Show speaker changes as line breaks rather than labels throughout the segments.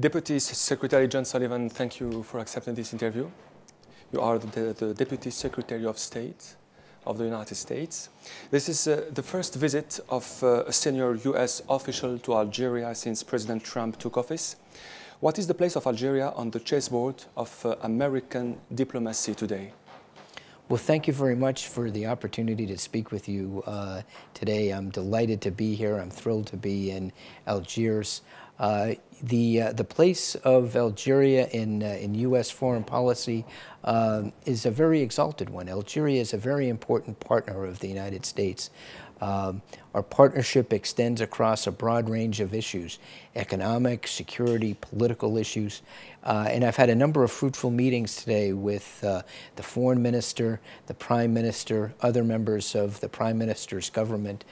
Deputy Secretary John Sullivan, thank you for accepting this interview. You are the Deputy Secretary of State of the United States. This is the first visit of a senior US official to Algeria since President Trump took office. What is the place of Algeria on the chessboard of American diplomacy today?
Well, thank you very much for the opportunity to speak with you today. I'm delighted to be here. I'm thrilled to be in Algiers. The place of Algeria in U.S. foreign policy is a very exalted one. Algeria is a very important partner of the United States. Our partnership extends across a broad range of issues: economic, security, political issues. And I've had a number of fruitful meetings today with the foreign minister, the prime minister, other members of the prime minister's government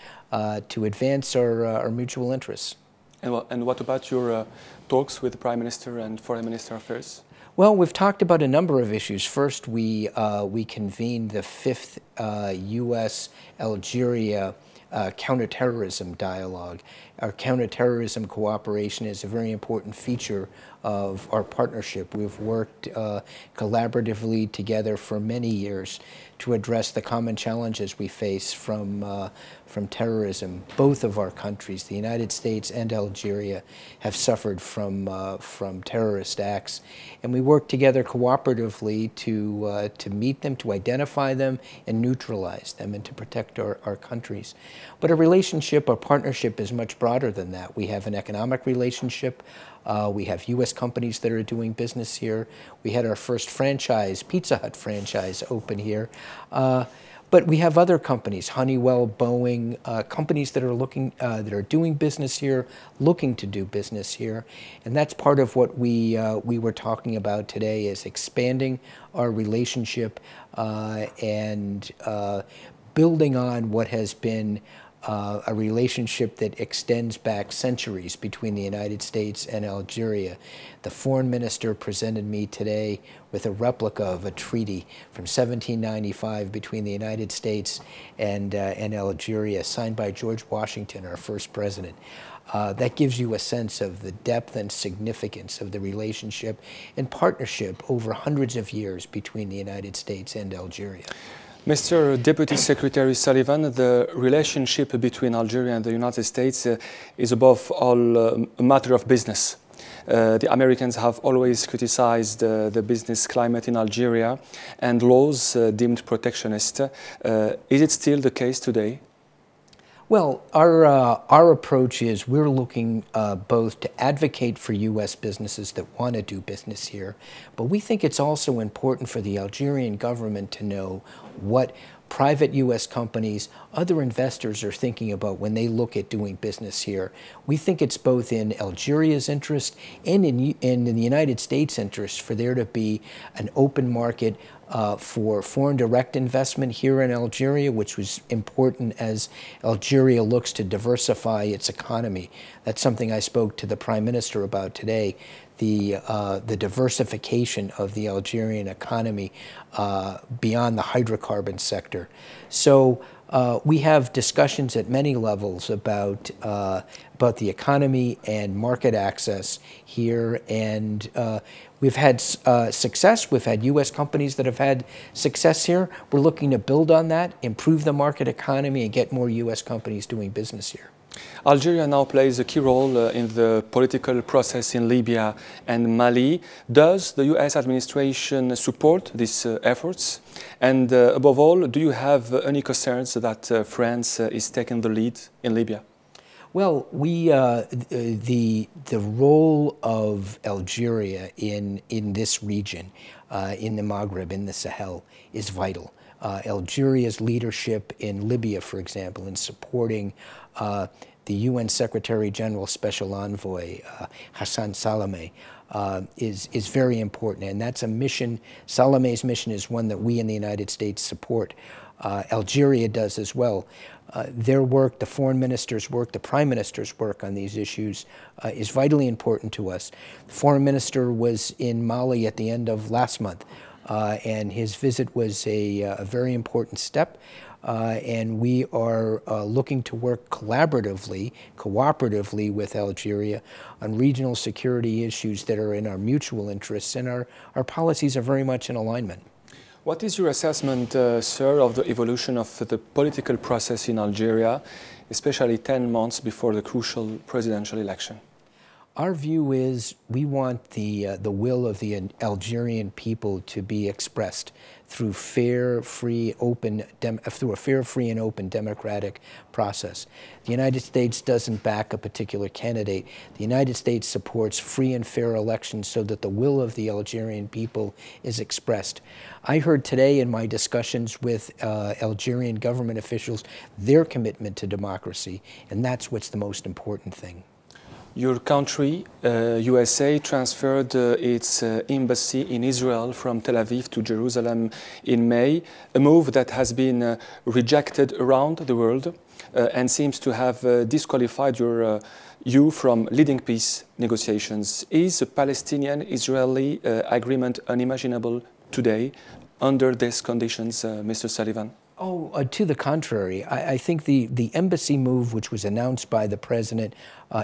to advance our mutual interests.
And what about your talks with the Prime Minister and Foreign Minister Affairs?
Well, we've talked about a number of issues. First, we convened the 5th U.S.-Algeria counterterrorism dialogue. Our counterterrorism cooperation is a very important feature of our partnership. We've worked collaboratively together for many years to address the common challenges we face from terrorism. Both of our countries, the United States and Algeria, have suffered from terrorist acts, and we work together cooperatively to meet them, to identify them, and neutralize them, and to protect our countries. But our partnership is much broader than that. We have an economic relationship. We have U.S. companies that are doing business here. We had our first franchise, Pizza Hut franchise, open here. But we have other companies, Honeywell, Boeing, companies that are doing business here, looking to do business here, and that's part of what we were talking about today: is expanding our relationship and building on what has been a relationship that extends back centuries between the United States and Algeria. The foreign minister presented me today with a replica of a treaty from 1795 between the United States and Algeria, signed by George Washington, our first president. That gives you a sense of the depth and significance of the relationship and partnership over hundreds of years between the United States and Algeria.
Mr. Deputy Secretary Sullivan, the relationship between Algeria and the United States is above all a matter of business. The Americans have always criticized the business climate in Algeria and laws deemed protectionist. Is it still the case today?
Well, our approach is we're looking both to advocate for U.S. businesses that want to do business here, but we think it's also important for the Algerian government to know what private U.S. companies, other investors are thinking about when they look at doing business here. We think it's both in Algeria's interest and in the United States' interest for there to be an open market for foreign direct investment here in Algeria, which was important as Algeria looks to diversify its economy. That's something I spoke to the Prime Minister about today, the diversification of the Algerian economy beyond the hydrocarbon sector. So we have discussions at many levels about the economy and market access here, and we've had success. We've had U.S. companies that have had success here. We're looking to build on that, improve the market economy, and get more U.S. companies doing business here.
Algeria now plays a key role in the political process in Libya and Mali. Does the U.S. administration support these efforts? And above all, do you have any concerns that France is taking the lead in Libya?
Well, the role of Algeria in this region, in the Maghreb, in the Sahel, is vital. Algeria's leadership in Libya, for example, in supporting the UN Secretary General Special Envoy Hassan Salamé is very important, and that's a mission. Salamé's mission is one that we in the United States support. Algeria does as well. Their work, the foreign minister's work, the prime minister's work on these issues is vitally important to us. The foreign minister was in Mali at the end of last month, and his visit was a very important step. and we are looking to work collaboratively, cooperatively with Algeria on regional security issues that are in our mutual interests, and our policies are very much in alignment.
What is your assessment, sir, of the evolution of the political process in Algeria, especially 10 months before the crucial presidential election?
Our view is we want the will of the Algerian people to be expressed through fair, free, open, through a fair, free, and open democratic process. The United States doesn't back a particular candidate. The United States supports free and fair elections so that the will of the Algerian people is expressed. I heard today in my discussions with Algerian government officials their commitment to democracy, and that's what's the most important thing.
Your country, USA, transferred its embassy in Israel from Tel Aviv to Jerusalem in May, a move that has been rejected around the world and seems to have disqualified you from leading peace negotiations. Is a Palestinian-Israeli agreement unimaginable today under these conditions, Mr. Sullivan?
Oh, to the contrary. I think the embassy move, which was announced by the president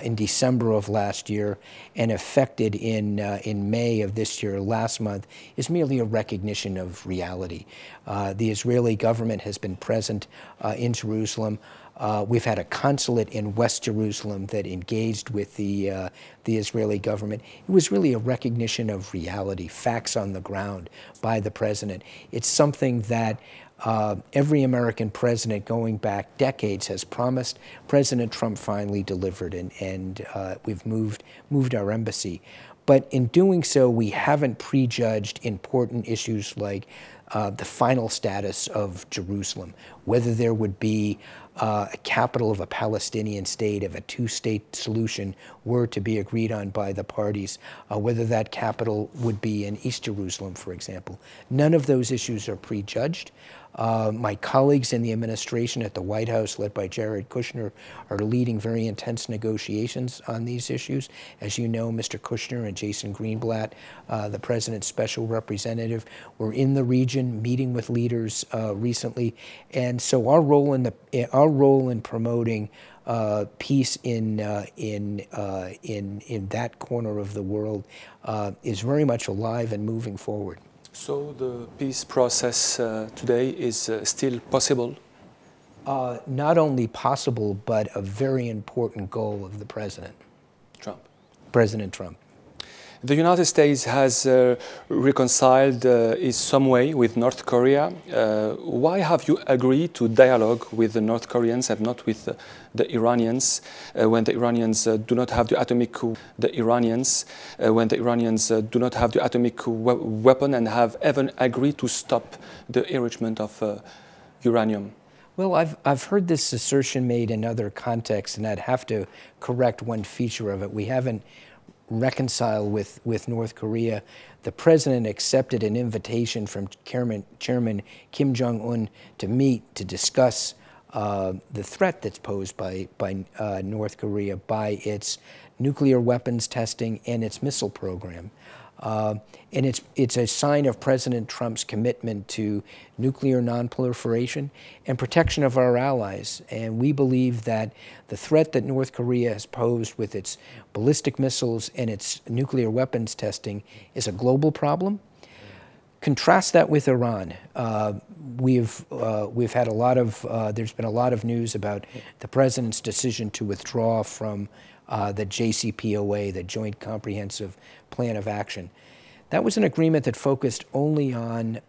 in December of last year and effected in May of this year, last month, is merely a recognition of reality. The Israeli government has been present in Jerusalem. We've had a consulate in West Jerusalem that engaged with the Israeli government. It was really a recognition of reality, facts on the ground by the president. It's something that every American president going back decades has promised. President Trump finally delivered, and we've moved our embassy. But in doing so, we haven't prejudged important issues like the final status of Jerusalem, whether there would be a capital of a Palestinian state if a two-state solution were to be agreed on by the parties, whether that capital would be in East Jerusalem, for example. None of those issues are prejudged. My colleagues in the administration at the White House, led by Jared Kushner, are leading very intense negotiations on these issues. As you know, Mr. Kushner and Jason Greenblatt, the president's special representative, were in the region meeting with leaders recently. And so our role in promoting peace in that corner of the world is very much alive and moving forward.
So the peace process today is still possible?
Not only possible, but a very important goal of the President Trump.
The United States has reconciled in some way with North Korea. Why have you agreed to dialogue with the North Koreans and not with the Iranians when the Iranians do not have the atomic weapon and have even agreed to stop the enrichment of uranium?
Well, I've heard this assertion made in other contexts, and I'd have to correct one feature of it. We haven't reconcile with North Korea. The president accepted an invitation from Chairman Kim Jong-un to meet to discuss the threat that's posed by North Korea by its nuclear weapons testing and its missile program. And it's a sign of President Trump's commitment to nuclear nonproliferation and protection of our allies. And we believe that the threat that North Korea has posed with its ballistic missiles and its nuclear weapons testing is a global problem. Contrast that with Iran. We've had a lot of, there's been a lot of news about the president's decision to withdraw from the JCPOA, the Joint Comprehensive Plan of Action. That was an agreement that focused only on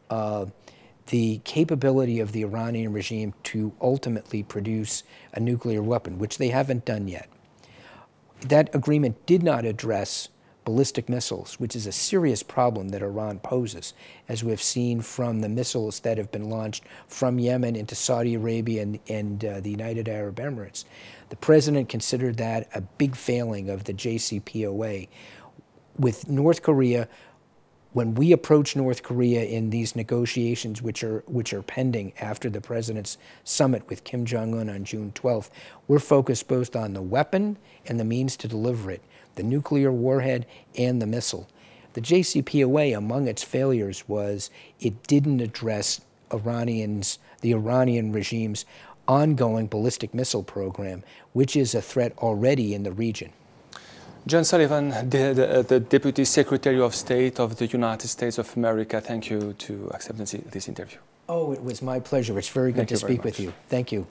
the capability of the Iranian regime to ultimately produce a nuclear weapon, which they haven't done yet. That agreement did not address ballistic missiles, which is a serious problem that Iran poses, as we've seen from the missiles that have been launched from Yemen into Saudi Arabia and the United Arab Emirates. The president considered that a big failing of the JCPOA. With North Korea, when we approach North Korea in these negotiations, which are pending after the president's summit with Kim Jong-un on June 12th, we're focused both on the weapon and the means to deliver it, the nuclear warhead and the missile. The JCPOA, among its failures, was it didn't address the Iranian regime's ongoing ballistic missile program, which is a threat already in the region.
John Sullivan, the Deputy Secretary of State of the United States of America, thank you to accept this interview.
Oh, it was my pleasure. It's very good to speak with you. Thank you.